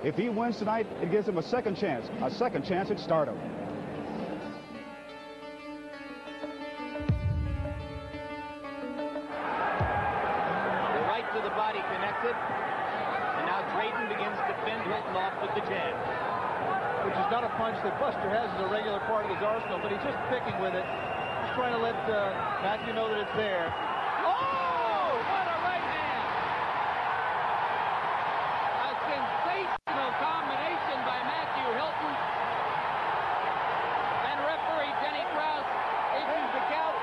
If he wins tonight, it gives him a second chance at stardom. The right to the body connected, and now Drayton begins to fend Hilton off with the jab. Which is not a punch that Buster has as a regular part of his arsenal, but he's just picking with it. He's trying to let Matthew know that it's there. Oh, what a right hand! A sensational combination by Matthew Hilton. And referee Denny Krause issues the count.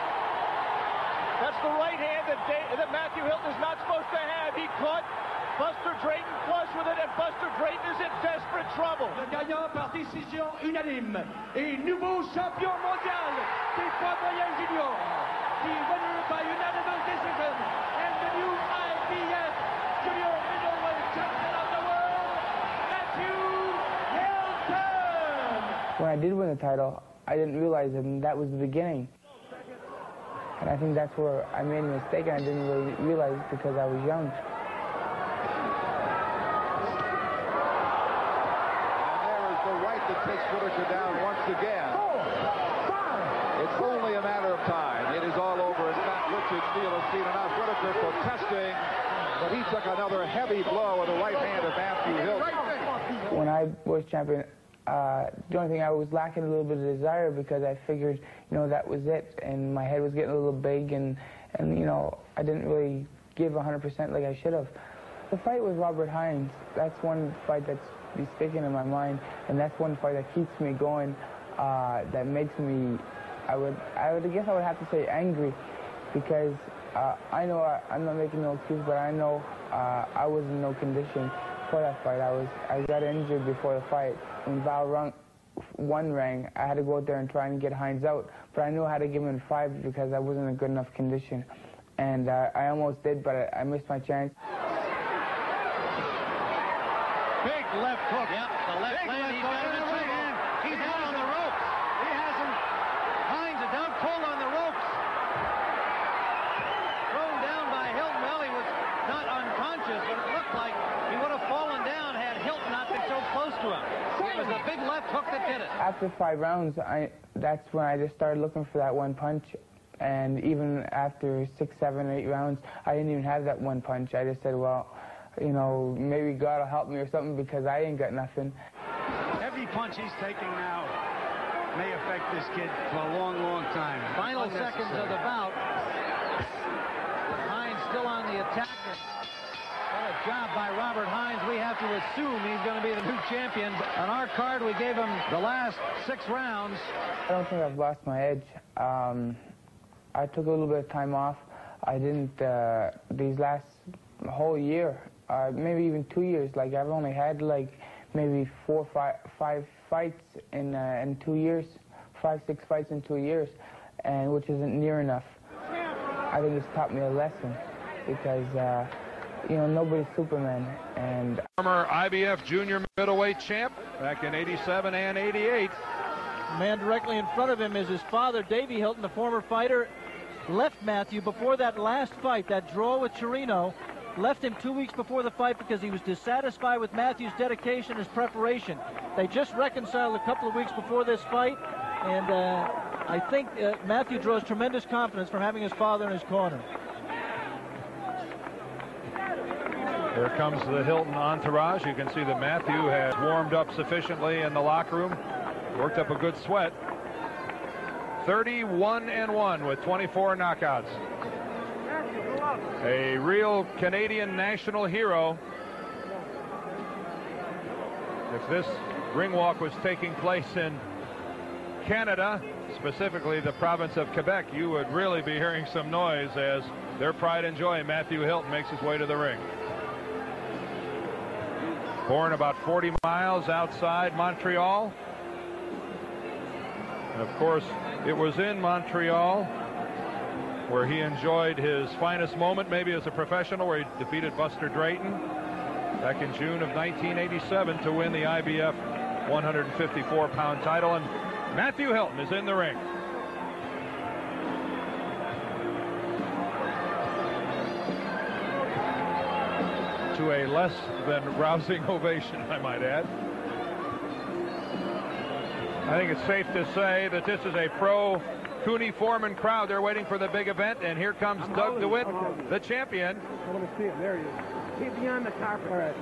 That's the right hand that Matthew Hilton is not supposed to have. He caught Buster Drayton flush with it, and Buster Drayton is in desperate trouble. Le gagnant par décision unanime et nouveau champion mondial des poids moyens juniors. The winner by unanimous decision and the new IBF junior middleweight champion of the world, Matthew Hilton. When I did win the title, I didn't realize that was the beginning. And I think that's where I made a mistake, and I didn't really realize it because I was young. Takes Whitaker down once again. It's only a matter of time. It is all over as Matt Richards steals a seat, and now Whitaker protesting, but he took another heavy blow with the right hand of Matthew Hilton. When I was champion, the only thing I was lacking a little bit of desire because I figured, you know, that was it, and my head was getting a little big, and you know, I didn't really give 100% like I should have. The fight with Robert Hines, that's one fight that's be sticking in my mind, and that's one fight that keeps me going, that makes me, I guess I would have to say angry, because I know I'm not making no excuse, but I know I was in no condition for that fight. I got injured before the fight. When Val one rang, I had to go out there and try and get Hines out, but I knew I had to give him 5 because I wasn't in good enough condition, and I almost did, but I missed my chance. Big left hook. Yep, the left hand. He's got him in the hand. He's down on the ropes. He has him. Hines a down pull on the ropes. Thrown down by Hilton. Well, he was not unconscious, but it looked like he would have fallen down had Hilton not been so close to him. It was a big left hook that did it. After 5 rounds, that's when I just started looking for that one punch. And even after 6, 7, 8 rounds, I didn't even have that one punch. I just said, well, you know, maybe God will help me or something because I ain't got nothing. Every punch he's taking now may affect this kid for a long, long time. Final seconds of the bout. Hines still on the attack. What a job by Robert Hines. We have to assume he's going to be the new champion. On our card, we gave him the last 6 rounds. I don't think I've lost my edge. I took a little bit of time off. I didn't, these last whole year, maybe even 2 years. Like, I've only had like maybe 4 or 5 fights in 2 years, 5, 6 fights in 2 years, and which isn't near enough. I think it's taught me a lesson because you know, nobody's Superman. And former IBF junior middleweight champ back in '87 and '88. The man directly in front of him is his father, Davey Hilton, the former fighter. Left Matthew before that last fight, that draw with Chirino. Left him 2 weeks before the fight because he was dissatisfied with Matthew's dedication, his preparation. They just reconciled a couple of weeks before this fight, and I think Matthew draws tremendous confidence from having his father in his corner. Here comes the Hilton entourage. You can see that Matthew has warmed up sufficiently in the locker room, worked up a good sweat. 31-1 with 24 knockouts. A real Canadian national hero. If this ring walk was taking place in Canada, specifically the province of Quebec, you would really be hearing some noise as their pride and joy, Matthew Hilton, makes his way to the ring. Born about 40 miles outside Montreal. And of course, it was in Montreal where he enjoyed his finest moment, maybe as a professional, where he defeated Buster Drayton back in June of 1987 to win the IBF 154-pound title. And Matthew Hilton is in the ring. to a less than rousing ovation, I might add. I think it's safe to say that this is a pro Cooney Foreman crowd. They're waiting for the big event, and here comes Doug DeWitt, the champion. I want to see him. There he is. Keep beyond the carpet. All right.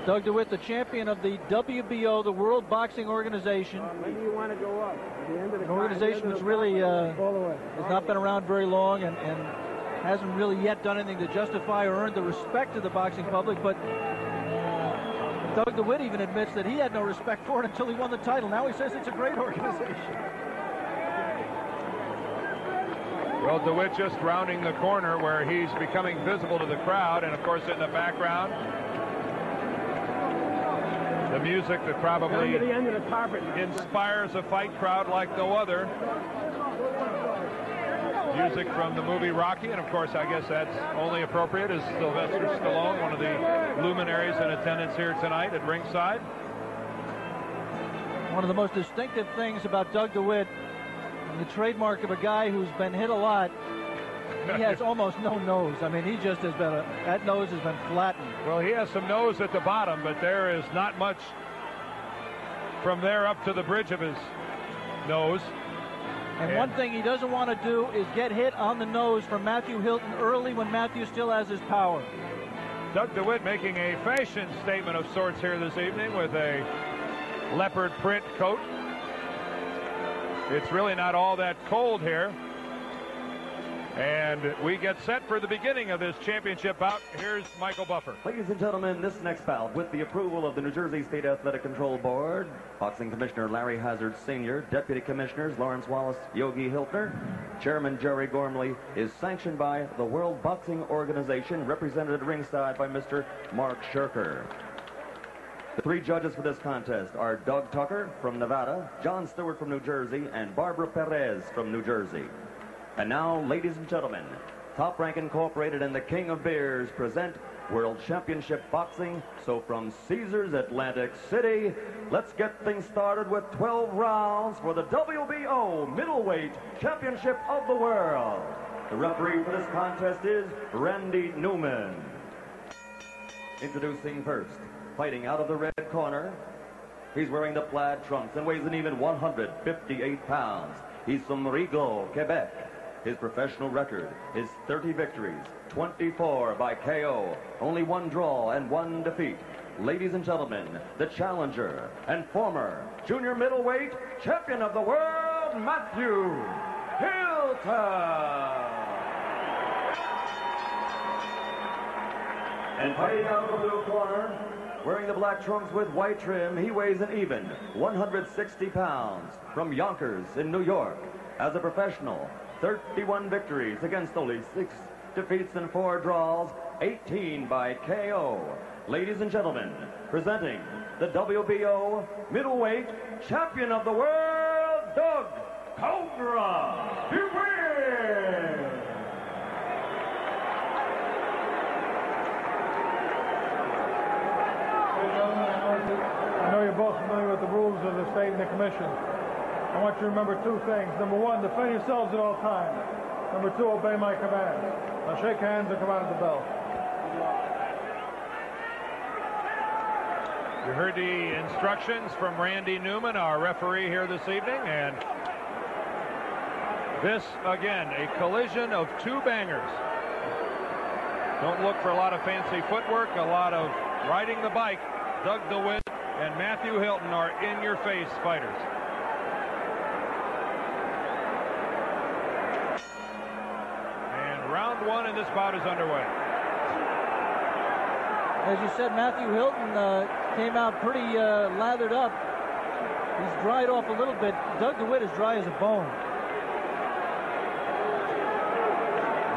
Doug DeWitt, the champion of the WBO, the World Boxing Organization. When do you want to go up? At the end of the An organization which really has not been around very long and hasn't really yet done anything to justify or earn the respect of the boxing public, but Doug DeWitt even admits that he had no respect for it until he won the title. Now he says it's a great organization. Well, DeWitt just rounding the corner where he's becoming visible to the crowd, and of course in the background, the music that probably inspires a fight crowd like no other. Music from the movie Rocky, and of course I guess that's only appropriate as Sylvester Stallone, one of the luminaries in attendance here tonight at ringside. One of the most distinctive things about Doug DeWitt, the trademark of a guy who's been hit a lot, he has almost no nose. I mean, he just has been that nose has been flattened. Well, he has some nose at the bottom, but there is not much from there up to the bridge of his nose. And one thing he doesn't want to do is get hit on the nose from Matthew Hilton early when Matthew still has his power. Doug DeWitt making a fashion statement of sorts here this evening with a leopard print coat. It's really not all that cold here. And we get set for the beginning of this championship bout. Here's Michael Buffer. Ladies and gentlemen, this next bout, with the approval of the New Jersey State Athletic Control Board, Boxing Commissioner Larry Hazard Sr., Deputy Commissioners Lawrence Wallace, Yogi Hiltner, Chairman Jerry Gormley, is sanctioned by the World Boxing Organization, represented at ringside by Mr. Mark Shirker. The three judges for this contest are Doug Tucker from Nevada, John Stewart from New Jersey, and Barbara Perez from New Jersey. And now, ladies and gentlemen, Top Rank Incorporated and the King of Beers present World Championship Boxing. So from Caesars Atlantic City, let's get things started with 12 rounds for the WBO Middleweight Championship of the World. The referee for this contest is Randy Newman. Introducing first, fighting out of the red corner, he's wearing the plaid trunks and weighs an even 158 pounds. He's from Rigaud, Quebec. His professional record is 30 victories, 24 by KO, only one draw and one defeat. Ladies and gentlemen, the challenger and former junior middleweight champion of the world, Matthew Hilton. And fighting out of the blue corner, wearing the black trunks with white trim, he weighs an even 160 pounds, from Yonkers in New York. As a professional, 31 victories against only 6 defeats and 4 draws, 18 by KO. Ladies and gentlemen, presenting the WBO Middleweight Champion of the World, Doug Cobra DeWitt. I know you're both familiar with the rules of the state and the commission. I want you to remember 2 things. Number 1, defend yourselves at all times. Number 2, obey my commands. Now shake hands and come out of the bell. You heard the instructions from Randy Newman, our referee here this evening, and this, again, a collision of 2 bangers. Don't look for a lot of fancy footwork, a lot of riding the bike. Doug DeWitt and Matthew Hilton are in-your-face fighters. And round 1 in this bout is underway. As you said, Matthew Hilton came out pretty lathered up. He's dried off a little bit. Doug DeWitt is dry as a bone.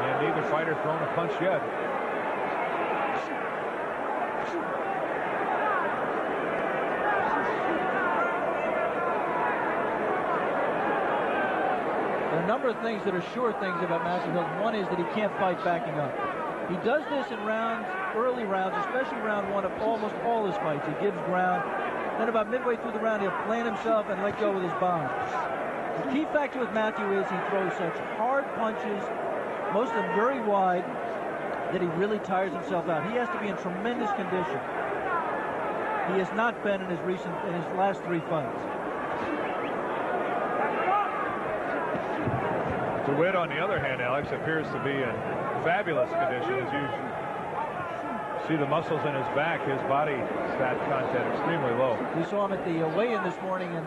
And neither fighter thrown a punch yet. There are a number of things that are sure things about Matthew Hilton. One is that he can't fight backing up. He does this in rounds, early rounds, especially round 1 of almost all his fights. He gives ground. Then about midway through the round, he'll plant himself and let go with his bombs. The key factor with Matthew is he throws such hard punches, most of them very wide. that he really tires himself out. He has to be in tremendous condition. He has not been in his last 3 fights. DeWitt, on the other hand, Alex, appears to be in fabulous condition. As you see the muscles in his back, his body fat content extremely low. We saw him at the weigh-in this morning, and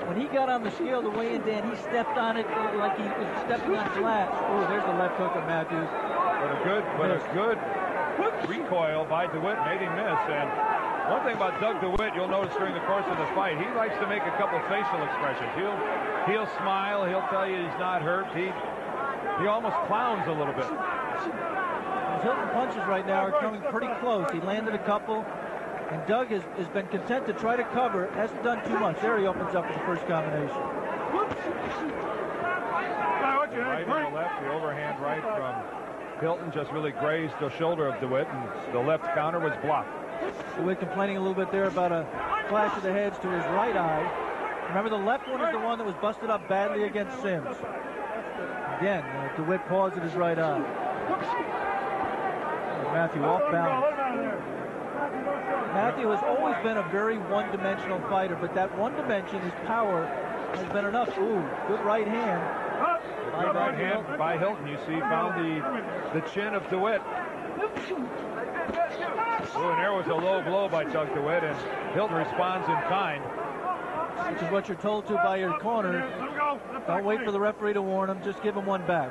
when he got on the scale, the weigh-in, Dan, he stepped on it like he was stepping on glass. Oh, there's the left hook of Matthews. But a good recoil by DeWitt made him miss. And one thing about Doug DeWitt, you'll notice during the course of the fight, he likes to make a couple facial expressions. He'll smile. He'll tell you he's not hurt. He almost clowns a little bit. His Hilton punches right now are coming pretty close. He landed a couple, and Doug has been content to try to cover. Hasn't done too much. There he opens up with the first combination. Right and the left, the overhand right from Hilton just really grazed the shoulder of DeWitt, and the left counter was blocked. DeWitt complaining a little bit there about a clash of the heads to his right eye. Remember, the left one is the one that was busted up badly against Sims. Again, DeWitt paused at his right eye. Matthew off balance. Matthew has always been a very one-dimensional fighter, but that one dimension, his power, has been enough. Ooh, good right hand. Good right hand by Hilton. You see, found the chin of DeWitt. Ooh, and there was a low blow by Doug DeWitt, and Hilton responds in kind. Which is what you're told to by your corner. Don't wait for the referee to warn him. Just give him one back.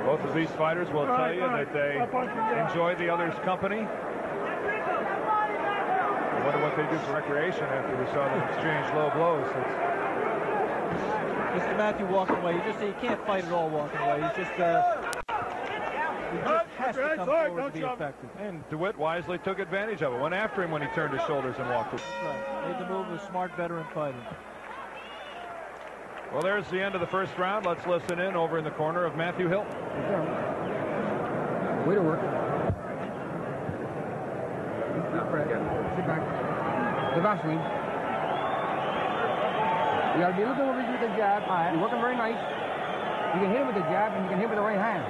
Both of these fighters will tell you that they enjoy the other's company. I wonder what they do for recreation after we saw them exchange low blows. Mr. Matthew walking away. You just see he can't fight at all walking away. He just has to come forward to be effective. And DeWitt wisely took advantage of it. Went after him when he turned his shoulders and walked it. Right. Made the move of a smart veteran fighter. Well, there's the end of the first round. Let's listen in over in the corner of Matthew Hilton. Way to work. Sit back. The Vaseline. You got to be looking over with the jab. You're working very nice. You can hit him with the jab and you can hit him with the right hand.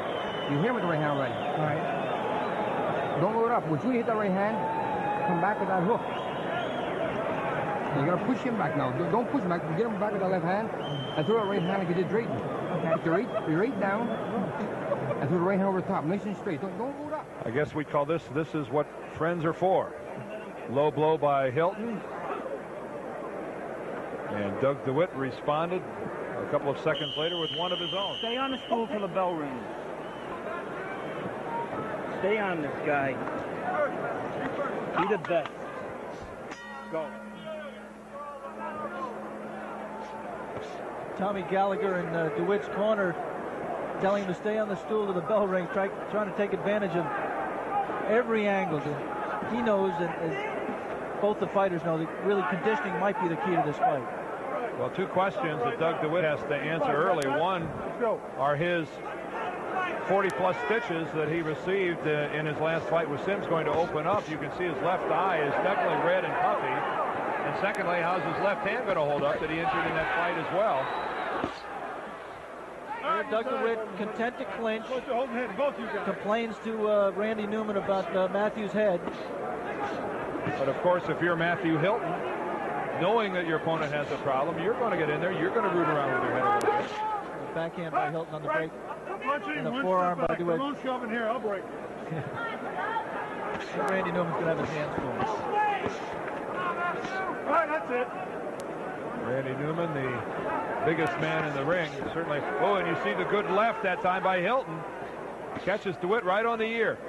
You hit him with the right hand already. All right. Don't load up. Once you hit that right hand, come back with that hook. You got to push him back now. Don't push him back. Get him back with that left hand and throw that right hand like you did Drayton. Okay. Put your right down and throw the right hand over the top. Nice and straight. Don't load up. I guess we call this is what friends are for. Low blow by Hilton. And Doug DeWitt responded a couple of seconds later with one of his own. Stay on the stool till the bell rings. Stay on this guy. Be the best. Go. Tommy Gallagher in DeWitt's corner telling him to stay on the stool to the bell ring, trying to take advantage of every angle. He knows, and both the fighters know, that really conditioning might be the key to this fight. Well, two questions that Doug DeWitt has to answer early. One, are his 40-plus stitches that he received in his last fight with Sims going to open up? You can see his left eye is definitely red and puffy. And secondly, how's his left hand going to hold up that he injured in that fight as well? Doug DeWitt, content to clinch, complains to Randy Newman about Matthew's head. But of course, if you're Matthew Hilton, knowing that your opponent has a problem, you're going to get in there, you're going to root around with your head a little bit. Backhand by Hilton on the break. And a forearm by DeWitt. Don't shove in here, I'll break. Randy Newman's going to have his hands full. All right, that's it. Randy Newman, the biggest man in the ring, certainly. Oh, and you see the good left that time by Hilton. Catches DeWitt right on the ear.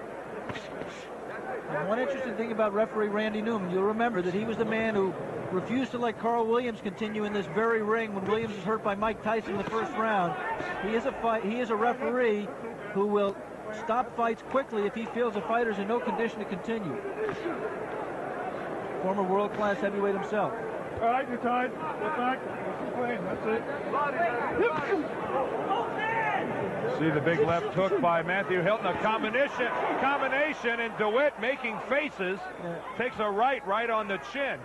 And one interesting thing about referee Randy Newman, you'll remember that he was the man who refused to let Carl Williams continue in this very ring when Williams was hurt by Mike Tyson in the first round. He is a referee who will stop fights quickly if he feels a fighter's in no condition to continue. Former world-class heavyweight himself. All right, you're tied. Get back. That's it. See the big left hook by Matthew Hilton. A combination, and DeWitt making faces. Takes a right on the chin.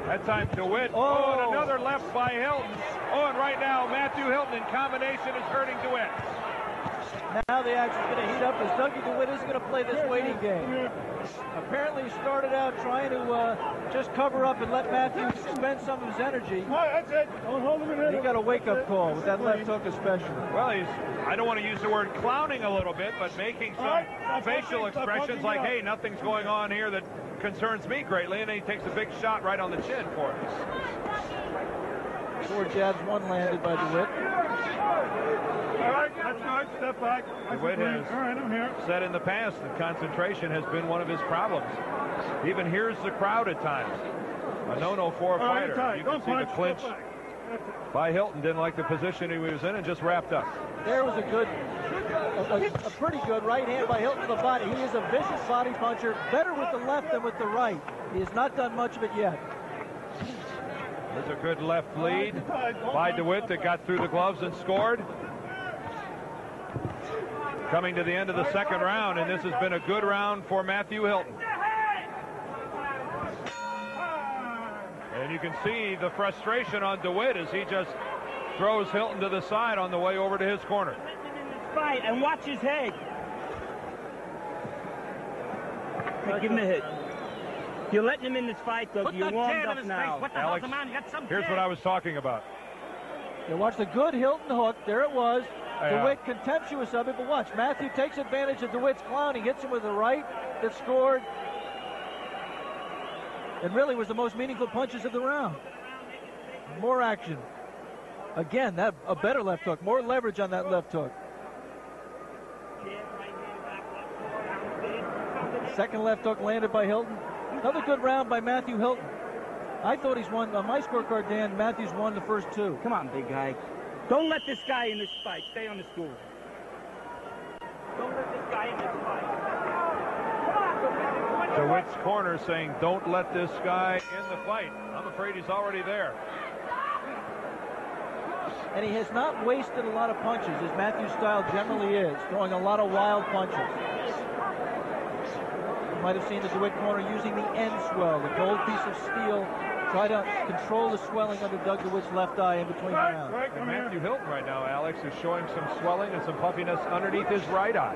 That time DeWitt. Oh, and another left by Hilton. Oh, and right now Matthew Hilton in combination is hurting DeWitt. Now the action's going to heat up as Dougie DeWitt isn't going to play this waiting game. Apparently he started out trying to just cover up and let Matthew spend some of his energy. That's it. He got a wake-up call with that left hook especially. Well, he's, I don't want to use the word clowning a little bit, but making some facial expressions like, hey, nothing's going on here that concerns me greatly, and then he takes a big shot right on the chin for it. 4 jabs, 1 landed by DeWitt. All right, that's good. Step back. DeWitt has said in the past that concentration has been one of his problems. He even hears the crowd at times. A no-no for a fighter. You can see the clinch by Hilton. Didn't like the position he was in and just wrapped up. There was a pretty good right hand by Hilton to the body. He is a vicious body puncher, better with the left than with the right. He has not done much of it yet. There's a good left lead by DeWitt that got through the gloves and scored. Coming to the end of the second round, and this has been a good round for Matthew Hilton. And you can see the frustration on DeWitt as he just throws Hilton to the side on the way over to his corner. Fight and watch his head. Give him a hit. You're letting him in this fight, though. You're warmed up now. Alex, here's what I was talking about. You watch the good Hilton hook. There it was. Yeah. DeWitt contemptuous of it, but watch. Matthew takes advantage of DeWitt's clown. He hits him with the right that scored. And really was the most meaningful punches of the round. More action. Again, that a better left hook. More leverage on that left hook. Second left hook landed by Hilton. Another good round by Matthew Hilton. I thought he's won. On my scorecard, Dan, Matthews won the first 2. Come on, big guy. Don't let this guy in this fight. Stay on the stool. Don't let this guy in this fight. DeWitt's corner saying, don't let this guy in the fight. I'm afraid he's already there. And he has not wasted a lot of punches, as Matthew's style generally is, throwing a lot of wild punches. You might have seen the DeWitt corner using the end swell, the gold piece of steel, try to control the swelling under Doug DeWitt's left eye in between rounds. And Matthew Hilton right now, Alex, is showing some swelling and some puffiness underneath his right eye.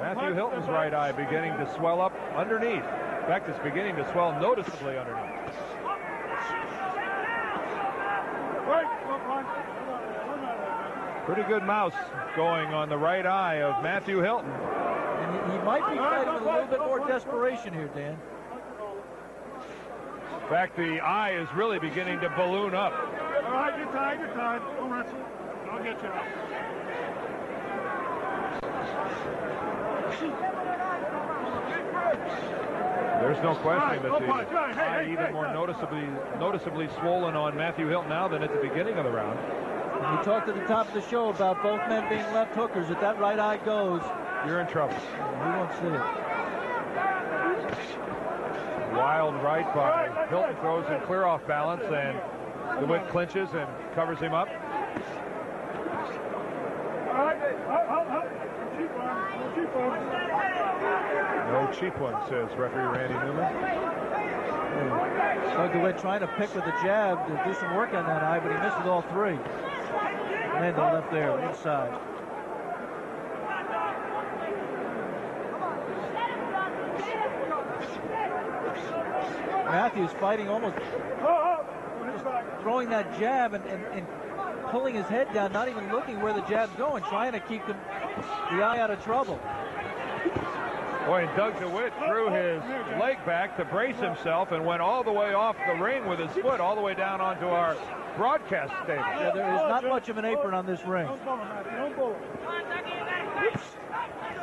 Matthew Hilton's right eye beginning to swell up underneath. In fact, it's beginning to swell noticeably underneath. Pretty good mouse going on the right eye of Matthew Hilton. And he might be fighting with a little bit more desperation here, Dan. In fact, the eye is really beginning to balloon up. All right, you're tied. Don't wrestle. I'll get you out. There's no question that the eye even more noticeably swollen on Matthew Hilton now than at the beginning of the round. We talked at the top of the show about both men being left hookers. If that right eye goes, you're in trouble. We won't see it. Wild right by Hilton, throws him clear off balance, and DeWitt clinches and covers him up. No cheap one, says referee Randy Newman. Doug DeWitt trying to pick with the jab to do some work on that eye, but he misses all 3. And the left there, inside. Matthews fighting almost throwing that jab and pulling his head down, not even looking where the jab's going, trying to keep the eye out of trouble. Boy, and Doug DeWitt threw his leg back to brace himself and went all the way off the ring with his foot all the way down onto our broadcast stage. Yeah, there is not much of an apron on this ring.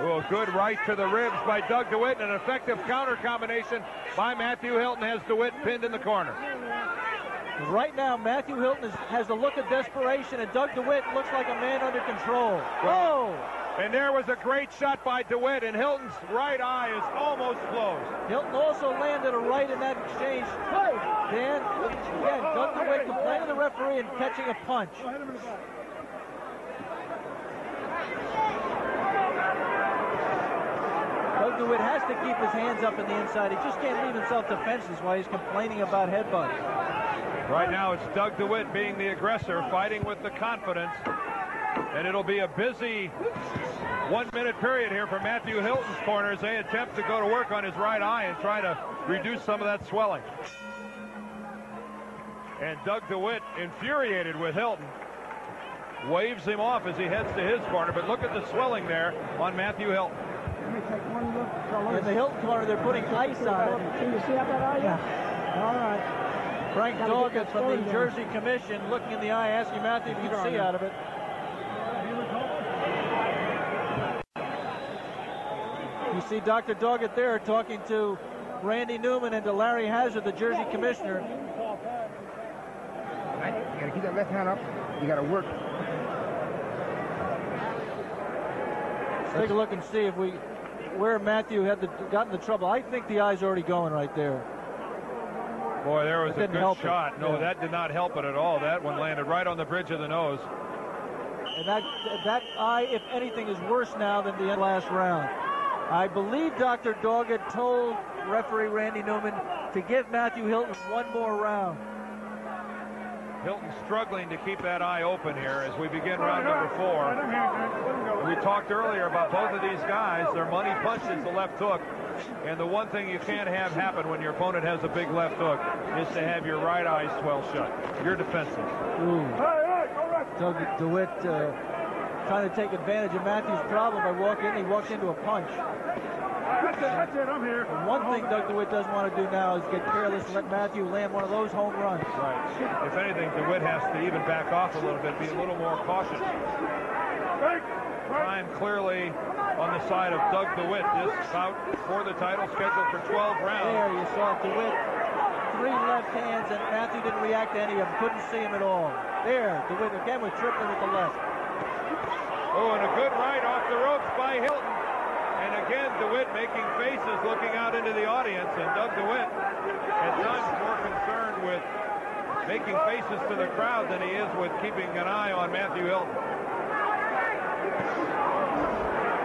Oh, good right to the ribs by Doug DeWitt, and an effective counter combination by Matthew Hilton has DeWitt pinned in the corner. Right now, Matthew Hilton has a look of desperation, and Doug DeWitt looks like a man under control. Oh! And there was a great shot by DeWitt, and Hilton's right eye is almost closed. Hilton also landed a right in that exchange. Dan, again, Doug DeWitt complaining to the referee and catching a punch. Doug DeWitt has to keep his hands up in the inside. He just can't leave himself defenseless while he's complaining about headbutts. Right now it's Doug DeWitt being the aggressor, fighting with the confidence. And it'll be a busy 1 minute period here for Matthew Hilton's corner as they attempt to go to work on his right eye and try to reduce some of that swelling. And Doug DeWitt, infuriated with Hilton, waves him off as he heads to his corner. But look at the swelling there on Matthew Hilton. Let me take one look. In the Hilton corner, they're putting ice on it. Can you see up that eye? Yeah. All right. Frank Doggett from the New Jersey Commission looking in the eye, asking Matthew if you can see out of it. You see Dr. Doggett there talking to Randy Newman and to Larry Hazard, the Jersey Commissioner. Right. You got to keep that left hand up. You got to work. Let's take a look and see if where Matthew had gotten the trouble. I think the eye's already going right there. Boy, there was a good shot. It. No, Yeah. that did not help it at all. That one landed right on the bridge of the nose. And that eye, if anything, is worse now than the last round. I believe Dr. Doggett told referee Randy Newman to give Matthew Hilton one more round. Hilton struggling to keep that eye open here as we begin round number 4. We talked earlier about both of these guys. Their money punch is the left hook. And the one thing you can't have happen when your opponent has a big left hook is to have your right eye swell shut. You're defensive. Doug DeWitt trying to take advantage of Matthew's problem by walking in. He walked into a punch. That's it, I'm here. And one thing Doug DeWitt doesn't want to do now is get careless and let Matthew land one of those home runs. Right. If anything, DeWitt has to even back off a little bit, be a little more cautious. Time clearly on the side of Doug DeWitt. This bout for the title scheduled for 12 rounds. There you saw DeWitt, 3 left hands, and Matthew didn't react to any of them. Couldn't see him at all. There, DeWitt again with tripling with the left. Oh, and a good right off the ropes by Hilton. And again, DeWitt making faces, looking out into the audience. And Doug DeWitt, at times, more concerned with making faces to the crowd than he is with keeping an eye on Matthew Hilton.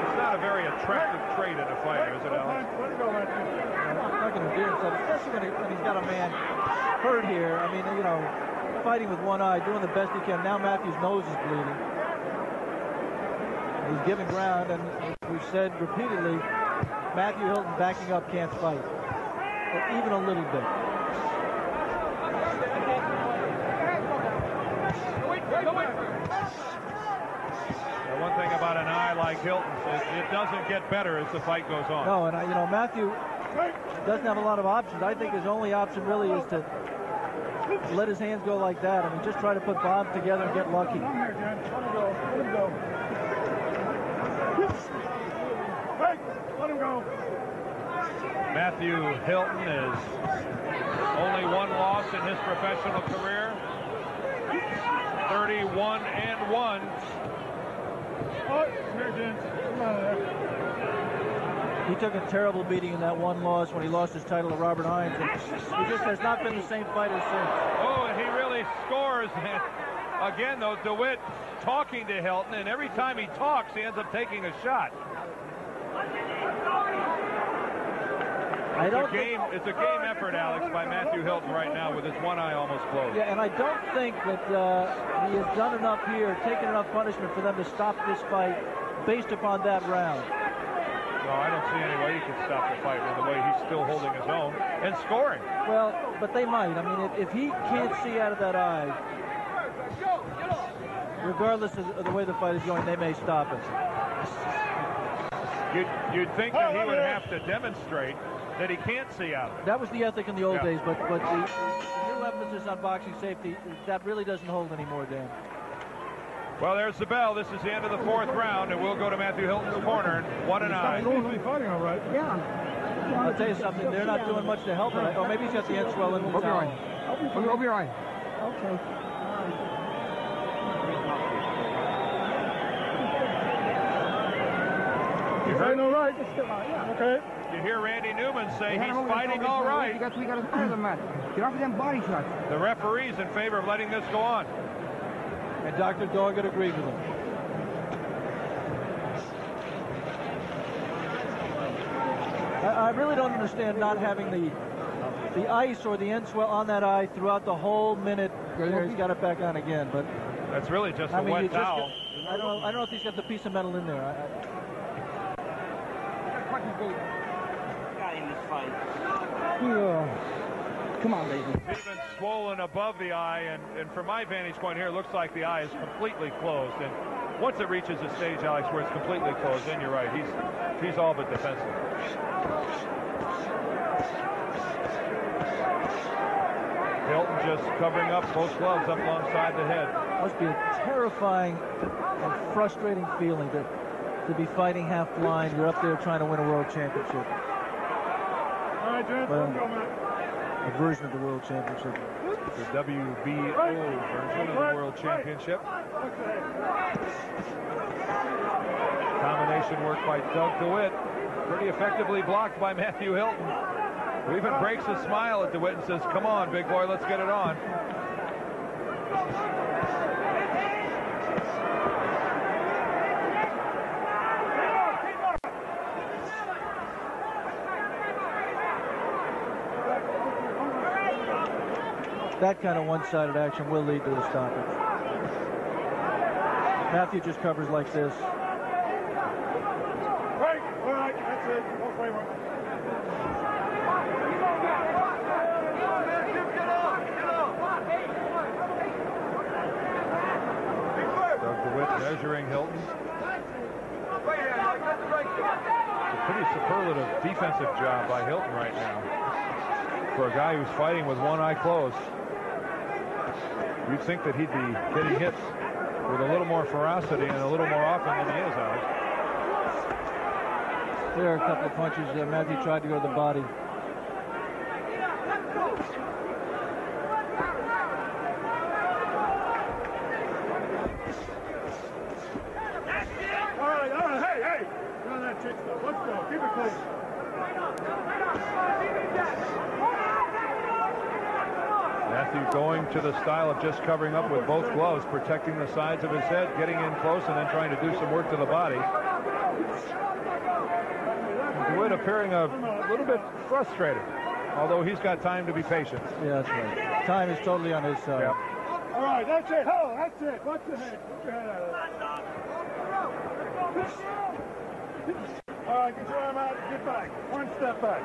It's not a very attractive trait in a fighter, is it, Alex? Not going to do himself, especially when he's got a man hurt here. I mean, you know, fighting with one eye, doing the best he can. Now Matthew's nose is bleeding. He's giving ground, and we've said repeatedly, Matthew Hilton backing up can't fight, even a little bit. The one thing about an eye like Hilton's is it doesn't get better as the fight goes on. No, and you know, Matthew doesn't have a lot of options. I think his only option really is to let his hands go like that. I mean, just try to put bombs together and get lucky. Let him go. Let him go. Matthew Hilton is only one loss in his professional career. 31-1. He took a terrible beating in that one loss when he lost his title to Robert Hines. And he just has not been the same fighter since. Oh, and he really scores. Again, though, DeWitt talking to Hilton, and every time he talks, he ends up taking a shot. It's a game effort, Alex, by Matthew Hilton right now with his one eye almost closed. Yeah, and I don't think that he has done enough here, taken enough punishment for them to stop this fight based upon that round. No, I don't see any way he can stop the fight with the way he's still holding his own and scoring. Well, but they might. I mean, if he can't see out of that eye, regardless of the way the fight is going, they may stop it. You'd think that he would have to demonstrate that he can't see out of it. That was the ethic in the old days, but the new emphasis on boxing safety, that really doesn't hold anymore, Dan. Well, there's the bell. This is the end of the 4th round, and we'll go to Matthew Hilton's corner. 1-9. He's fighting all right. Yeah. I'll tell you something. They're not doing much to help it. Or maybe he's got the end swell in his eye. I'll be right. Okay. He's fighting all right. Okay. You hear Randy Newman say he's fighting all right. We got to clear the mat. Get off of them body shots. The referee's in favor of letting this go on. And Dr. Doggett agreed with him. I really don't understand not having the ice or the end swell on that eye throughout the whole minute. There, he's got it back on again, but that's really just a wet towel. I don't know if he's got the piece of metal in there. Got in this fight. Come on, baby. It's even swollen above the eye, and from my vantage point here, it looks like the eye is completely closed. And once it reaches a stage, Alex, where it's completely closed, then you're right. He's all but defensive. Hilton just covering up both gloves up alongside the head. Must be a terrifying and frustrating feeling to be fighting half blind. You're up there trying to win a world championship. All right, Jeff, a version of the world championship. The WBO version of the world championship. Combination work by Doug DeWitt. Pretty effectively blocked by Matthew Hilton, who even breaks a smile at DeWitt and says, "Come on, big boy, let's get it on." That kind of one-sided action will lead to a stoppage. Matthew just covers like this. Right, all right, that's it. Don't play one. Doug DeWitt measuring Hilton. It's a pretty superlative defensive job by Hilton right now for a guy who's fighting with one eye closed. You'd think that he'd be getting hits with a little more ferocity and a little more often than he is, Alex. There are a couple of punches. Matthew tried to go to the body. All right, hey! Run that chick stuff. Let's go. Keep it close. Matthew going to the style of just covering up with both gloves, protecting the sides of his head, getting in close, and then trying to do some work to the body. DeWitt appearing a little bit frustrated, although he's got time to be patient. Yeah, that's right. Time is totally on his side. Yep. All right, that's it. Oh, that's it. Watch the head. Put your head out of there. All right, get your arm out. Get back. One step back.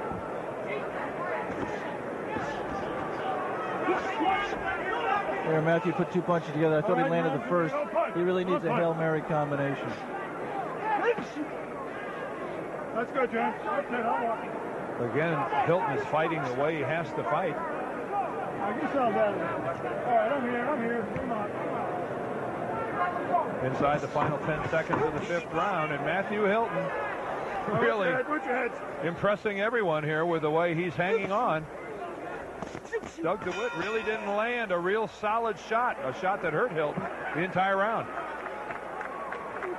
There, Matthew put two punches together. I thought he landed the first. He really needs a Hail Mary combination. Let's go, John. That's it. I'll walk. Again, Hilton is fighting the way he has to fight. Get yourself out of there. All right, I'm here. Come on. Inside the final 10 seconds of the 5th round, and Matthew Hilton really impressing everyone here with the way he's hanging on. Doug DeWitt really didn't land a real solid shot, a shot that hurt Hilton the entire round.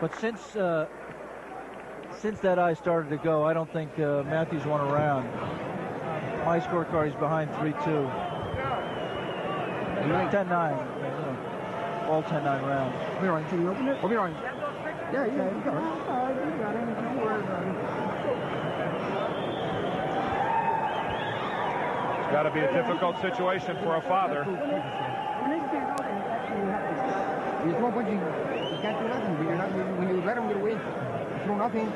But since that eye started to go, I don't think Matthews won a round. My scorecard is behind 3-2. 10-9. All 10-9 rounds. Be right. Can you open it? I'll be right. Yeah, you got it. You got it. Don't worry about it. It's got to be a difficult situation for a father. You throw a punch, you can't do nothing. When you let him get away, you throw nothing,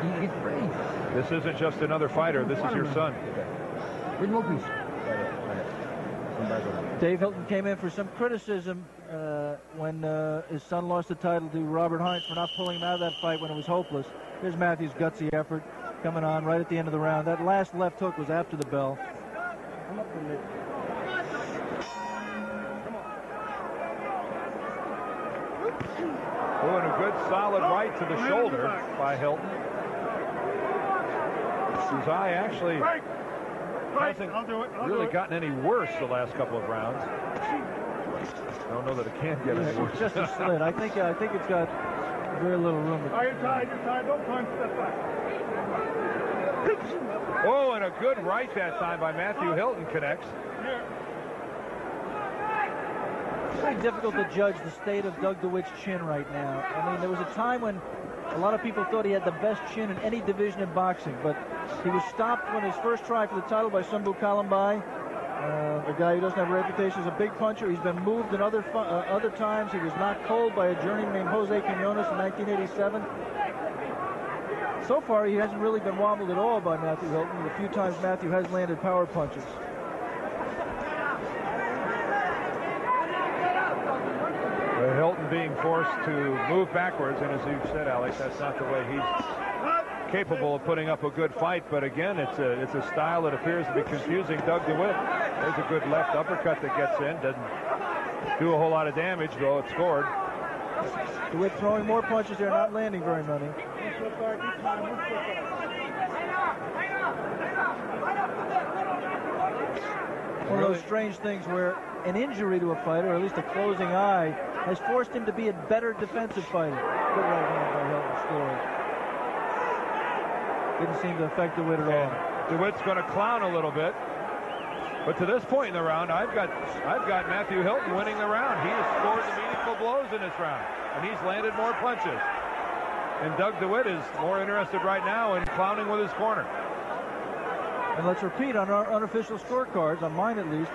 he gets praised. This isn't just another fighter. This is your son. Where's the piece? Dave Hilton came in for some criticism when his son lost the title to Robert Hines for not pulling him out of that fight when it was hopeless. Here's Matthew's gutsy effort coming on right at the end of the round. That last left hook was after the bell. Oh, and a good solid right to the shoulder by Hilton. His eye actually hasn't really gotten any worse the last couple of rounds. I don't know that it can get any worse. It's just a slit. I think it's got very little room. Are you tied? You're tied. Don't punch. Step back. Oh, and a good right that time by Matthew Hilton connects. It's very difficult to judge the state of Doug DeWitt's chin right now. I mean, there was a time when A lot of people thought he had the best chin in any division in boxing, but he was stopped when his first try for the title by Sumbu Kalambai, a guy who doesn't have a reputation as a big puncher. He's been moved in other times. He was knocked cold by a journeyman named Jose Quinones in 1987. So far, he hasn't really been wobbled at all by Matthew Hilton. The few times Matthew has landed power punches. Hilton being forced to move backwards, and as you said, Alex, that's not the way he's capable of putting up a good fight. But again, it's a style that appears to be confusing Doug DeWitt. There's a good left uppercut that gets in. Doesn't do a whole lot of damage, though it scored. DeWitt throwing more punches there, not landing very many. One of those strange things where an injury to a fighter, or at least a closing eye, has forced him to be a better defensive fighter. Good right hand by Hilton, scored. Didn't seem to affect DeWitt at all. DeWitt's going to clown a little bit. But to this point in the round, I've got Matthew Hilton winning the round. He has scored the meaningful blows in this round, and he's landed more punches. And Doug DeWitt is more interested right now in clowning with his corner. And let's repeat on our unofficial scorecards, on mine at least,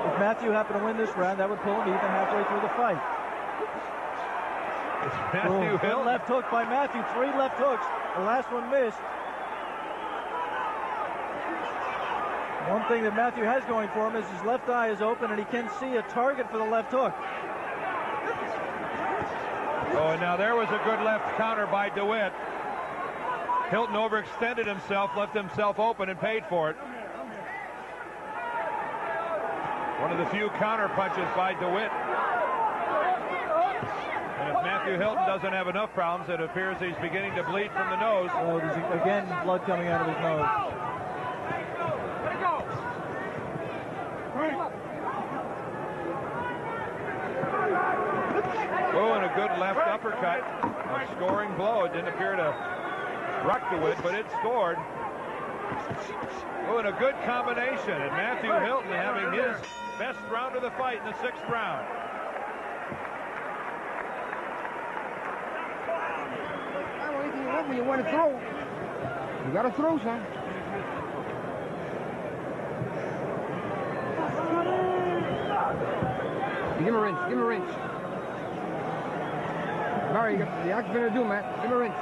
if Matthew happened to win this round, that would pull him even halfway through the fight. It's Matthew Hilton. Left hook by Matthew, 3 left hooks. The last one missed. One thing that Matthew has going for him is his left eye is open and he can see a target for the left hook. Oh, and now there was a good left counter by DeWitt. Hilton overextended himself, left himself open, and paid for it. One of the few counter punches by DeWitt. And if Matthew Hilton doesn't have enough problems, it appears he's beginning to bleed from the nose. Oh, there's again blood coming out of his nose. Oh, and a good left uppercut. A scoring blow. It didn't appear to rock DeWitt, but it scored. Oh, and a good combination. And Matthew Hilton having his best round of the fight in the 6th round. You want to throw. You got to throw, son. Give him a wrench. Give him a wrench. Barry, the axe going to do, man. Give him a wrench.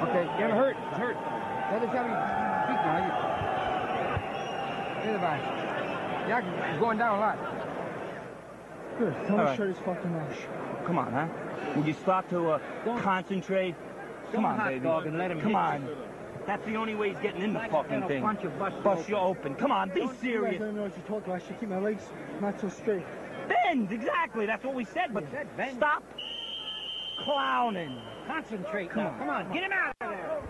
Okay, get him hurt. It's hurt. The other side of your feet now. Get the back. The axe is going down a lot. Good. Tell me shut his fucking mouth. Come on, huh? Would you stop to concentrate? Come on, baby. Dog and let him Come hit on. you. That's the only way he's getting in the fucking thing. Bust you open. Come on, be You serious. guys don't know what you talk about. I should keep my legs not so straight. Bend, exactly. That's what we said. But stop clowning. Concentrate. Come on. Get him out of there.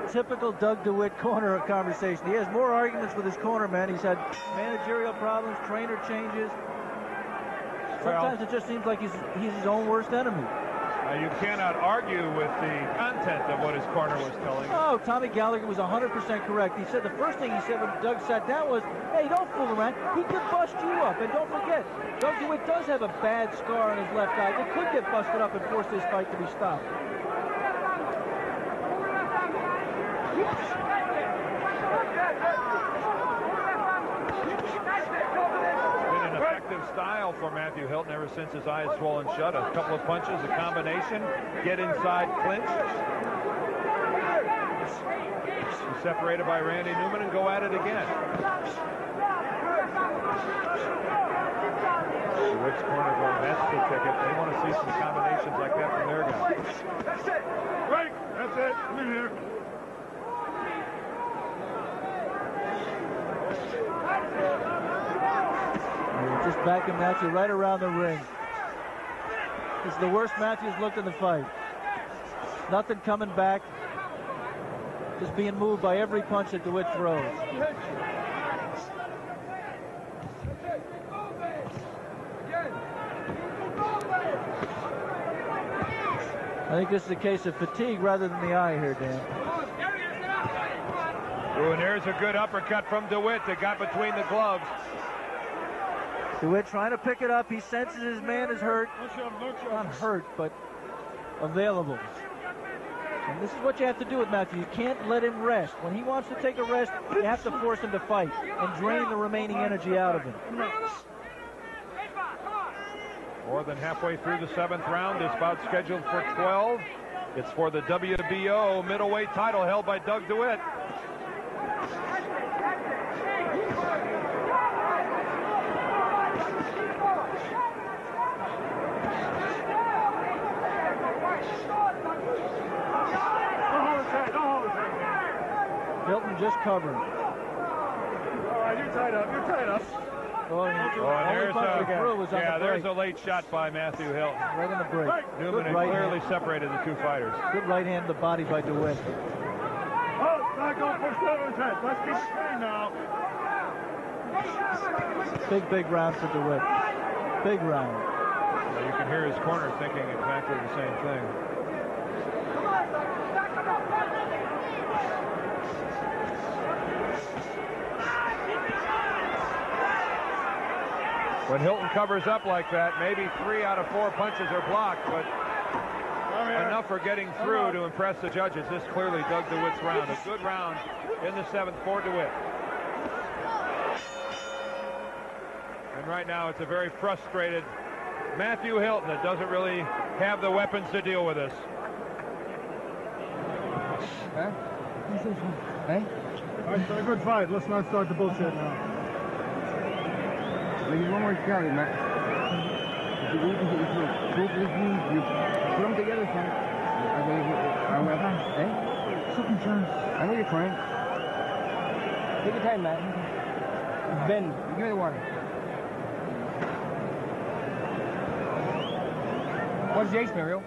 A typical Doug DeWitt corner conversation. He has more arguments with his corner man. He's had managerial problems, trainer changes. Sometimes it just seems like he's his own worst enemy. You cannot argue with the content of what his corner was telling. Oh, Tommy Gallagher was 100% correct. He said the first thing he said when Doug sat down was, hey, don't fool around. He could bust you up. And don't forget, Doug DeWitt does have a bad scar on his left eye that could get busted up and force this fight to be stopped. Style for Matthew Hilton ever since his eyes swollen shut. A couple of punches, a combination, get inside clinch. He's separated by Randy Newman and go at it again. DeWitt's corner going, that's the ticket. They want to see some combinations like that from their guys. That's it. Right. That's it. Come in here. Just backing Matthew right around the ring. This is the worst Matthew's looked in the fight. Nothing coming back. Just being moved by every punch that DeWitt throws. I think this is a case of fatigue rather than the eye here, Dan. Oh, and there's a good uppercut from DeWitt that got between the gloves. DeWitt trying to pick it up. He senses his man is hurt. Not hurt, but available. And this is what you have to do with Matthew. You can't let him rest. When he wants to take a rest, you have to force him to fight and drain the remaining energy out of him. More than halfway through the 7th round. This bout scheduled for 12. It's for the WBO middleweight title held by Doug DeWitt. Hilton just covering. All right, you're tied up. You're tied up. There's a late shot by Matthew Hilton. Right on the break. Newman had clearly separated the two fighters. Good right hand to the body by DeWitt. Oh, not going to push over his head. Let's keep straight now. Big round for DeWitt. Big round. You can hear his corner thinking exactly the same thing. When Hilton covers up like that, maybe 3 out of 4 punches are blocked, but enough for getting through to impress the judges. This clearly Doug DeWitt's round. A good round in the 7th for DeWitt. And right now it's a very frustrated Matthew Hilton that doesn't really have the weapons to deal with this. Huh? Hey? All right, it's been a good fight. Let's not start the bullshit now. Maybe one more carry, Matt. If you put them together, son. I know you're trying. Take your time, Matt. Ben, give me the water. What's the ace, Mario?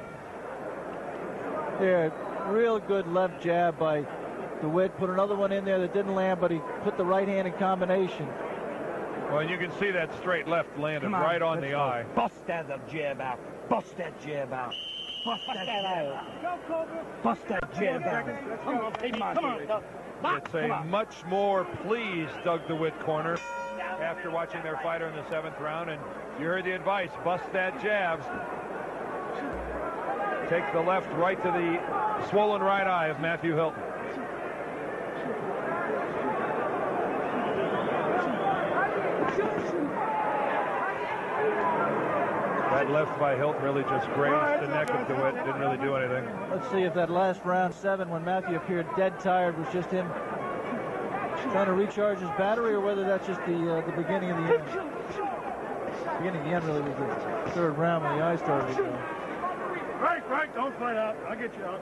Yeah, real good left jab by DeWitt. Put another one in there that didn't land, but he put the right hand in combination. Well, you can see that straight left landed right on the eye. Bust that jab out. Bust that jab out. Bust that jab out. Bust that jab out. It's a much more pleased Doug DeWitt corner after watching their fighter in the 7th round. And you heard the advice, bust that jab. Take the left right to the swollen right eye of Matthew Hilton. That left by Hilton really just grazed the neck of DeWitt. Didn't really do anything. Let's see if that last round 7, when Matthew appeared dead tired, was just him trying to recharge his battery, or whether that's just the beginning of the end. The beginning of the end really was the 3rd round when the eye started to go. Right, don't fight out. I'll get you out.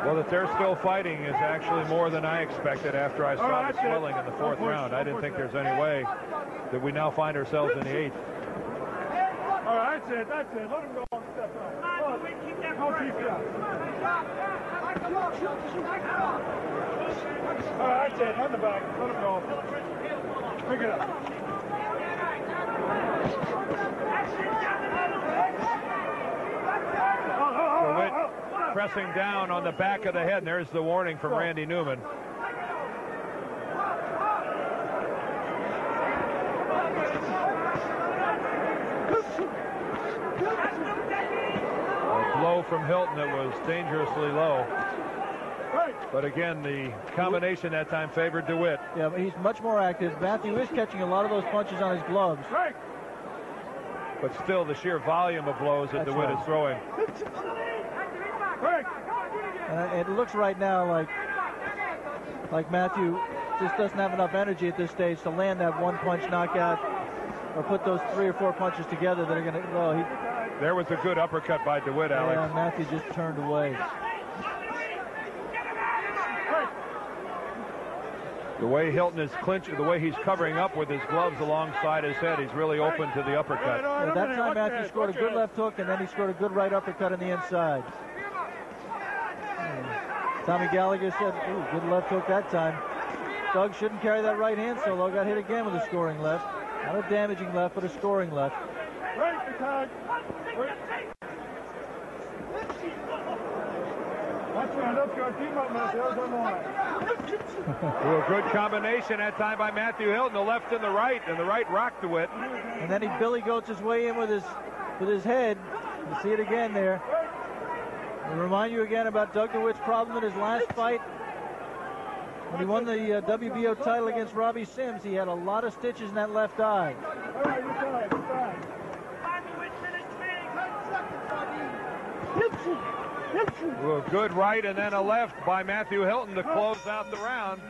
Well, that they're still fighting is actually more than I expected after I saw the swelling in the 4th round. I didn't think there's any way that we now find ourselves in the 8th. All right, that's it. Let him go on step out. Don't keep it up. All right, that's it. On the back. Let him go. Pick it up. DeWitt pressing down on the back of the head, and there's the warning from Randy Newman. A blow from Hilton that was dangerously low. But again, the combination that time favored DeWitt. Yeah, but he's much more active. Matthew is catching a lot of those punches on his gloves. But still, the sheer volume of blows that DeWitt is throwing. And it looks right now like Matthew just doesn't have enough energy at this stage to land that one-punch knockout or put those 3 or 4 punches together that are going to... Well, there was a good uppercut by DeWitt, Alex. Yeah, Matthew just turned away. The way Hilton is clinching, the way he's covering up with his gloves alongside his head, he's really open to the uppercut. Yeah, that time Matthew scored a good left hook, and then he scored a good right uppercut on the inside. Tommy Gallagher said, ooh, good left hook that time. Doug shouldn't carry that right hand so low. Got hit again with a scoring left. Not a damaging left, but a scoring left. Watch your hand up, your team up, Matthew. Well, good combination that time by Matthew Hilton, the left and the right rocked DeWitt. And then he Billy Goats his way in with his head. You see it again there. I'll remind you again about Doug DeWitt's problem in his last fight. When he won the WBO title against Robbie Sims, he had a lot of stitches in that left eye. Well, good right and then a left by Matthew Hilton to close out the round.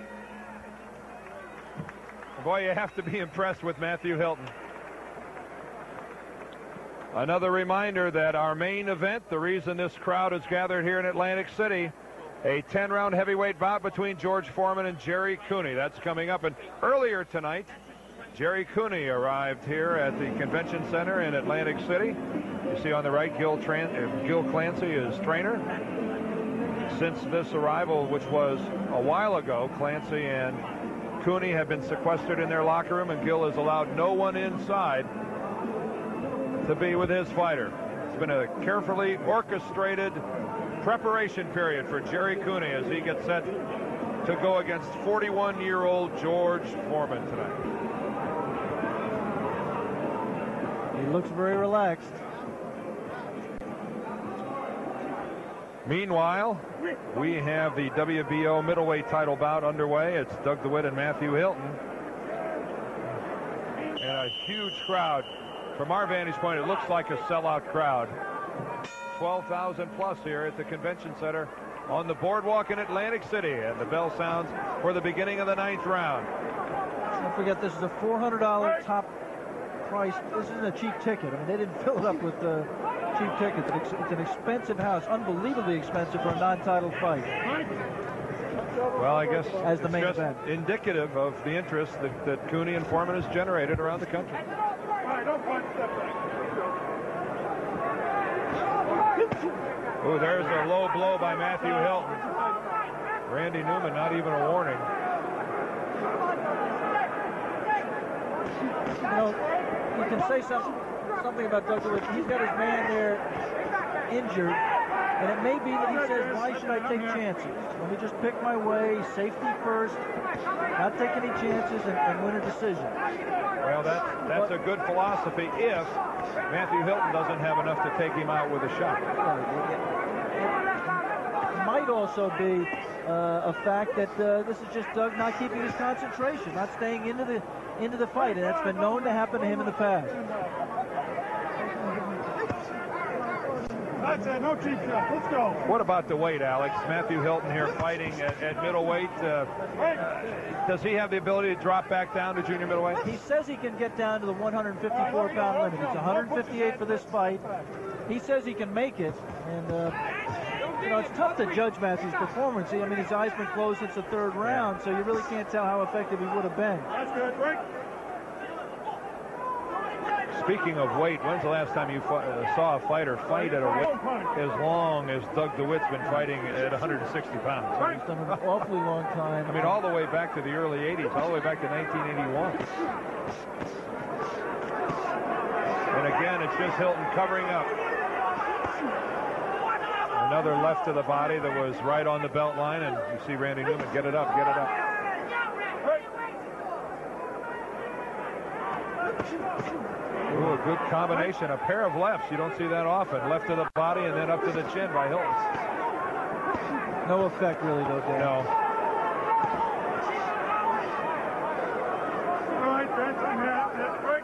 Boy, you have to be impressed with Matthew Hilton. Another reminder that our main event, the reason this crowd is gathered here in Atlantic City, a 10-round heavyweight bout between George Foreman and Jerry Cooney. That's coming up. And earlier tonight, Jerry Cooney arrived here at the Convention Center in Atlantic City. You see on the right, Gil Clancy is trainer. Since this arrival, which was a while ago, Clancy and Cooney have been sequestered in their locker room, and Gil has allowed no one inside to be with his fighter. It's been a carefully orchestrated preparation period for Jerry Cooney as he gets set to go against 41-year-old George Foreman tonight. He looks very relaxed. Meanwhile, we have the WBO middleweight title bout underway. It's Doug DeWitt and Matthew Hilton. And a huge crowd. From our vantage point, it looks like a sellout crowd. 12,000 plus here at the Convention Center on the boardwalk in Atlantic City. And the bell sounds for the beginning of the 9th round. Don't forget, this is a $400 top price. This isn't a cheap ticket. I mean, they didn't fill it up with cheap tickets. It's an expensive house, unbelievably expensive for a non-title fight. Well, I guess as the main just event, indicative of the interest that Cooney and Foreman has generated around the country. Oh, there's a low blow by Matthew Hilton. Randy Newman, not even a warning. You know, you can say something about Doug DeWitt. He's got his man there injured, and it may be that he says, why should I take chances? Let me just pick my way, safety first, not take any chances, and win a decision. Well, that's a good philosophy if Matthew Hilton doesn't have enough to take him out with a shot. It might also be a fact that this is just Doug not keeping his concentration, not staying into the fight, and that's been known to happen to him in the past. That's it, no cheap shot. Let's go. What about the weight, Alex? Matthew Hilton here fighting at middleweight. Does he have the ability to drop back down to junior middleweight? He says he can get down to the 154-pound limit. It's 158 for this fight. He says he can make it, and you know, it's tough to judge Matthew's performance. I mean, his eyes been closed since the 3rd round, so you really can't tell how effective he would have been. That's good, Rick. Speaking of weight, when's the last time you saw a fighter fight at a weight as long as Doug DeWitt's been fighting at 160 pounds? So he's done an awfully long time. I mean, all the way back to the early 80s, all the way back to 1981. And again, it's just Hilton covering up. Another left to the body that was right on the belt line, and you see Randy Newman get it up, get it up. Ooh, a good combination, a pair of lefts. You don't see that often. Left to the body and then up to the chin by Hilton. No effect, really, though, Dan. No. All right, Vince, I'm here. Rick.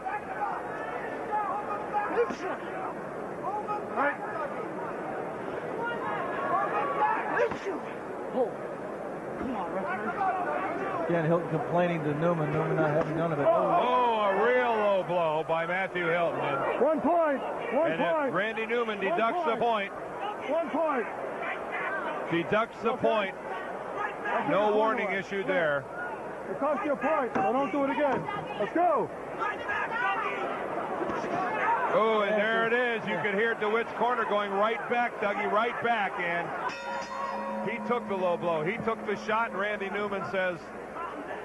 Right. Oh. Come on, referee. Again, Hilton complaining to Newman. Newman not having none of it. Oh, a real low blow by Matthew Hilton. And 1 point. 1 point. Randy Newman deducts the point. 1 point. Deducts the point. No warning issued there. It cost you a point, so don't do it again. Let's go. Oh, and there it is. You could hear DeWitt's corner going right back, Dougie, right back. And he took the low blow. He took the shot, and Randy Newman says,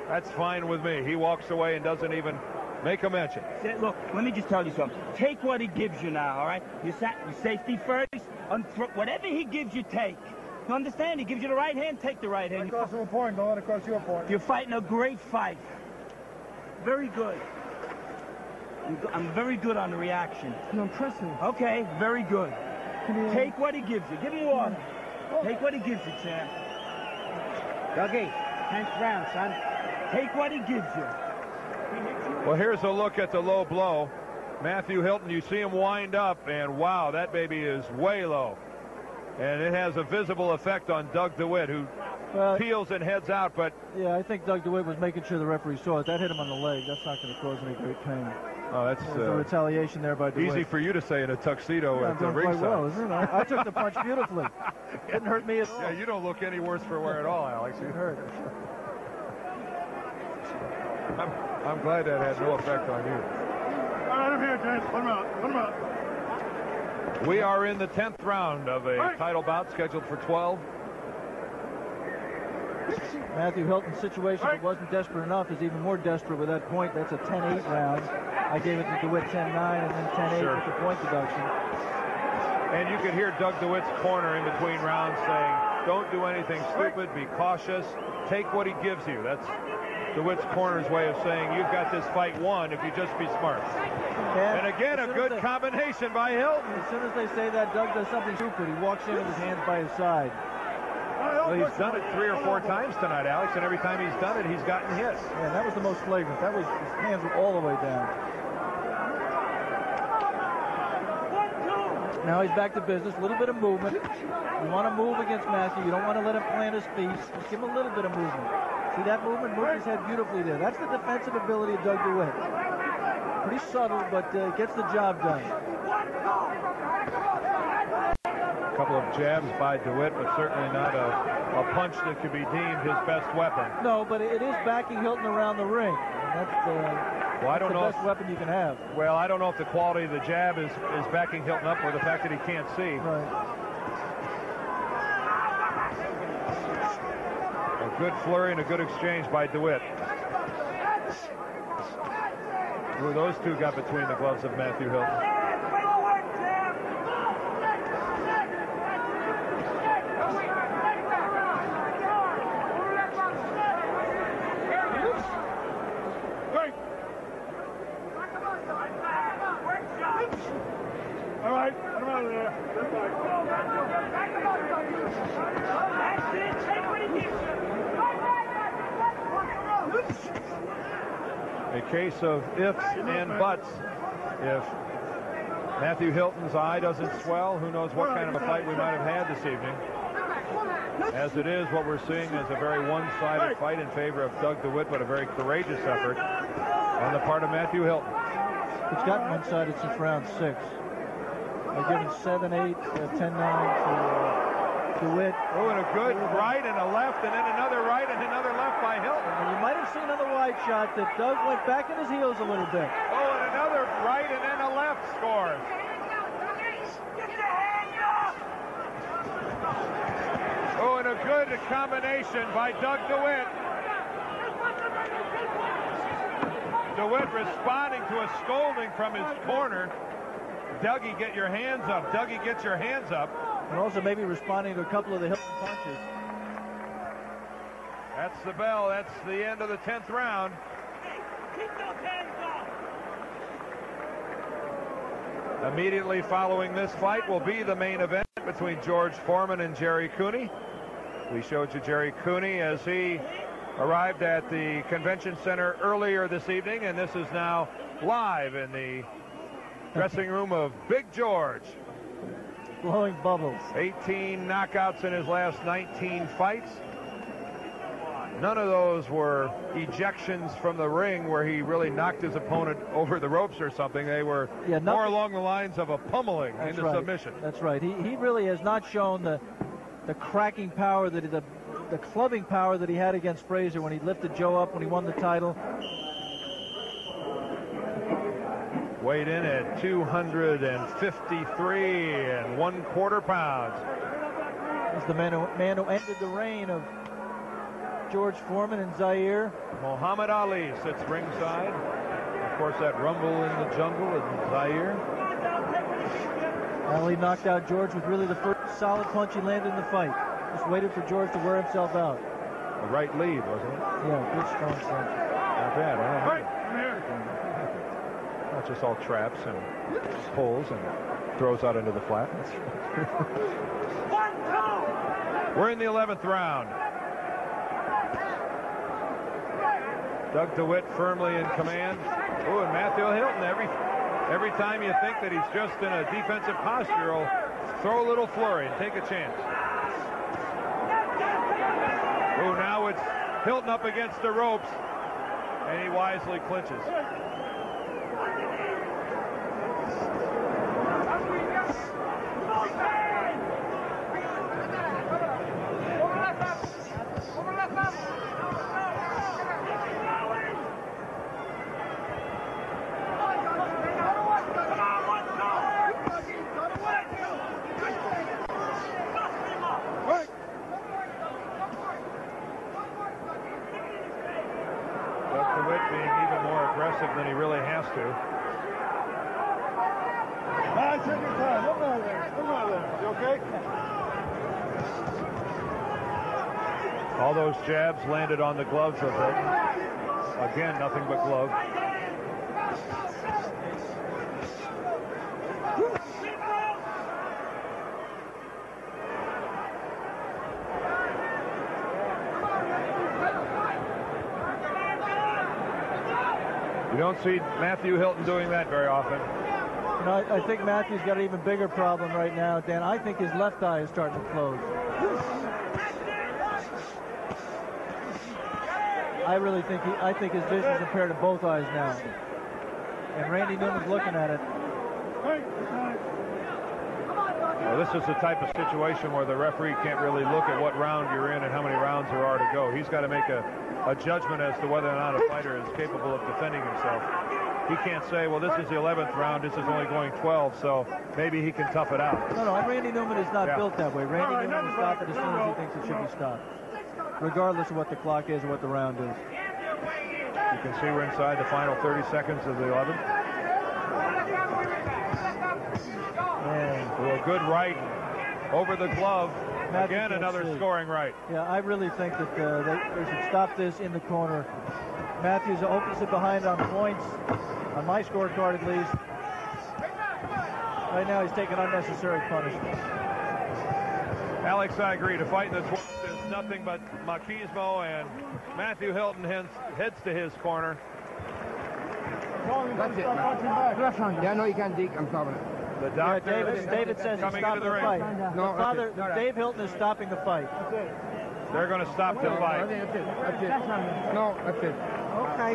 that's fine with me. He walks away and doesn't even make a mention. Look, let me just tell you something. Take what he gives you now, all right? You safety first. Whatever he gives you, take. You understand? He gives you the right hand, take the right hand. It costs him a point. Don't let it cost you a point. You're fighting a great fight. Very good. I'm very good on the reaction. You're impressive. Okay, very good. Take what he gives you. Give him water. Take what he gives you, champ. Dougie, 10th round, son. Take what he gives you. Well, here's a look at the low blow. Matthew Hilton, you see him wind up, and wow, that baby is way low. And it has a visible effect on Doug DeWitt, who peels and heads out. But yeah, I think Doug DeWitt was making sure the referee saw it. That hit him on the leg. That's not going to cause any great pain. Oh, that's a retaliation there by DeWitt. Easy for you to say in a tuxedo at the ringside. Quite well, isn't it? I took the punch beautifully. Didn't hurt me at all. Yeah, you don't look any worse for wear at all, Alex. You hurt. I'm glad that had no effect on you. All right, I'm here, James. Put him out. Put him out. We are in the 10th round of a title bout scheduled for 12. Matthew Hilton's situation, if it wasn't desperate enough, is even more desperate with that point. That's a 10-8 round. I gave it to DeWitt 10-9 and then 10-8 with the point deduction. And you could hear Doug DeWitt's corner in between rounds saying, don't do anything stupid, be cautious, take what he gives you. That's DeWitt's corner's way of saying you've got this fight won if you just be smart. And again, a good combination by Hilton. As soon as they say that, Doug does something stupid. He walks in with his hands by his side. Well, he's done it 3 or 4 times tonight, Alex, and every time he's done it, he's gotten hit. Yeah, that was the most flagrant. That was, his hands were all the way down. Now he's back to business. A little bit of movement. You want to move against Matthew. You don't want to let him plant his feet. Just give him a little bit of movement. See that movement? Moving his head beautifully there. That's the defensive ability of Doug DeWitt. Pretty subtle, but gets the job done. A couple of jabs by DeWitt, but certainly not a punch that could be deemed his best weapon. No, but it is backing Hilton around the ring. And that's the best weapon you can have. Well, I don't know if the quality of the jab is backing Hilton up or the fact that he can't see. Right. A good flurry and a good exchange by DeWitt. Ooh, those two got between the gloves of Matthew Hilton. All right, put him out of there. A case of ifs and buts. If Matthew Hilton's eye doesn't swell, who knows what kind of a fight we might have had this evening. As it is, what we're seeing is a very one-sided fight in favor of Doug DeWitt, but a very courageous effort on the part of Matthew Hilton. It's gotten one-sided since round 6. They're giving 7-8, 10-9 to DeWitt. Oh, and a good right and a left, and then another right and another left by Hilton. And you might have seen on the wide shot that Doug went back in his heels a little bit. Oh, and another right and then a left scores. Oh, and a good combination by Doug DeWitt. DeWitt responding to a scolding from his corner. Dougie, get your hands up. Dougie, get your hands up. And also maybe responding to a couple of the Hilton punches. That's the bell. That's the end of the 10th round. Keep those hands up. Immediately following this fight will be the main event between George Foreman and Jerry Cooney. We showed you Jerry Cooney as he arrived at the convention center earlier this evening, and this is now live in the dressing room of Big George. Blowing bubbles. 18 knockouts in his last 19 fights. None of those were ejections from the ring where he really knocked his opponent over the ropes or something. They were more along the lines of a pummeling into submission. That's right. He really has not shown the cracking power that the clubbing power that he had against Frazier when he lifted Joe up when he won the title. Weighed in at 253 1/4 pounds. He's the man who ended the reign of George Foreman and Zaire. Muhammad Ali sits ringside. Of course, that rumble in the jungle in Zaire. Ali knocked out George with really the first solid punch he landed in the fight. Just waited for George to wear himself out. A right lead, wasn't it? Yeah, good strong set. Not bad. I don't know. Not just all traps and pulls and throws out into the flat. We're in the 11th round. Doug DeWitt firmly in command. Oh, and Matthew Hilton, every time you think that he's just in a defensive posture, he'll throw a little flurry and take a chance. Oh, now it's Hilton up against the ropes, and he wisely clinches. Than he really has to. Take your time. Come on there. Come on there. You okay? All those jabs landed on the gloves of Hilton. Again, nothing but glove. You don't see Matthew Hilton doing that very often. You know, I think Matthew's got an even bigger problem right now, Dan. I think his left eye is starting to close. I really think his vision's impaired in both eyes now. And Randy Newman's looking at it. Well, this is the type of situation where the referee can't really look at what round you're in and how many rounds there are to go. He's got to make a judgment as to whether or not a fighter is capable of defending himself. He can't say, well, this is the 11th round, this is only going 12, so maybe he can tough it out. No, Randy Newman is not built that way. Randy Newman will stop it as soon as he thinks it should be stopped, regardless of what the clock is or what the round is. You can see we're inside the final 30 seconds of the 11th. A good right over the glove. Again, another scoring right. Yeah, I really think that they should stop this in the corner. Matthews opens it behind on points, on my scorecard at least. Right now he's taking unnecessary punishment. Alex, I agree. To fight in the 12th is nothing but machismo, and Matthew Hilton heads to his corner. That's it. Yeah, no, you can't dig. I'm stopping it. The doctor David says he's stopping the fight. No, Dave Hilton is stopping the fight. They're going to stop the fight. That's it. No, that's it. Okay.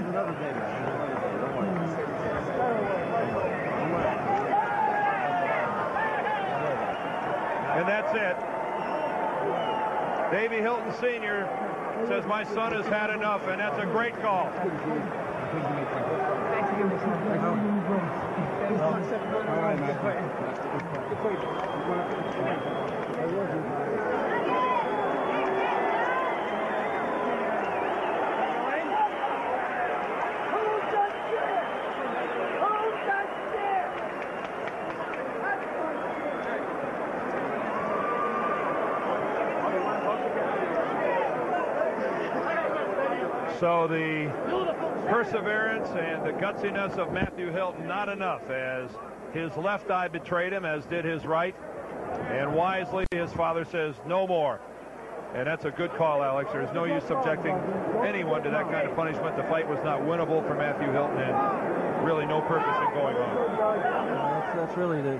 And that's it. Davey Hilton Sr. says, my son has had enough, and that's a great call. So the perseverance and the gutsiness of Matthew Hilton, not enough, as his left eye betrayed him, as did his right. And wisely, his father says, no more. And that's a good call, Alex. There's no use subjecting anyone to that kind of punishment. The fight was not winnable for Matthew Hilton, and really no purpose in going on. That's really that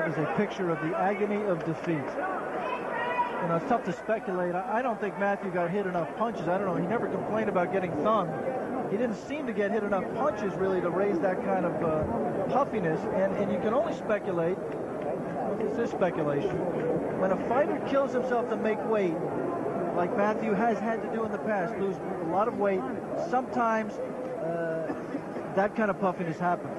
is a picture of the agony of defeat. You know, it's tough to speculate. I don't think Matthew got hit enough punches. I don't know. He never complained about getting thumbed. He didn't seem to get hit enough punches, really, to raise that kind of puffiness. And you can only speculate. It's this speculation. When a fighter kills himself to make weight, like Matthew has had to do in the past, lose a lot of weight, sometimes that kind of puffiness happens.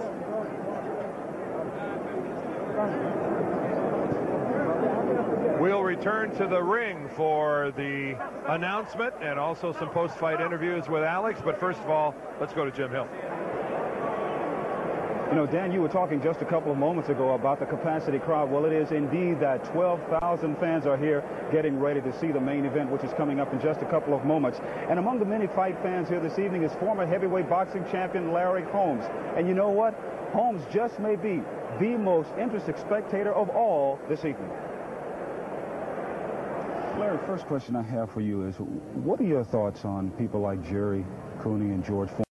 We'll return to the ring for the announcement and also some post-fight interviews with Alex. But first of all, let's go to Jim Hill. You know, Dan, you were talking just a couple of moments ago about the capacity crowd. Well, it is indeed that 12,000 fans are here getting ready to see the main event, which is coming up in just a couple of moments. And among the many fight fans here this evening is former heavyweight boxing champion Larry Holmes. And you know what? Holmes just may be the most interesting spectator of all this evening. Larry, first question I have for you is, what are your thoughts on people like Jerry Cooney and George Foreman?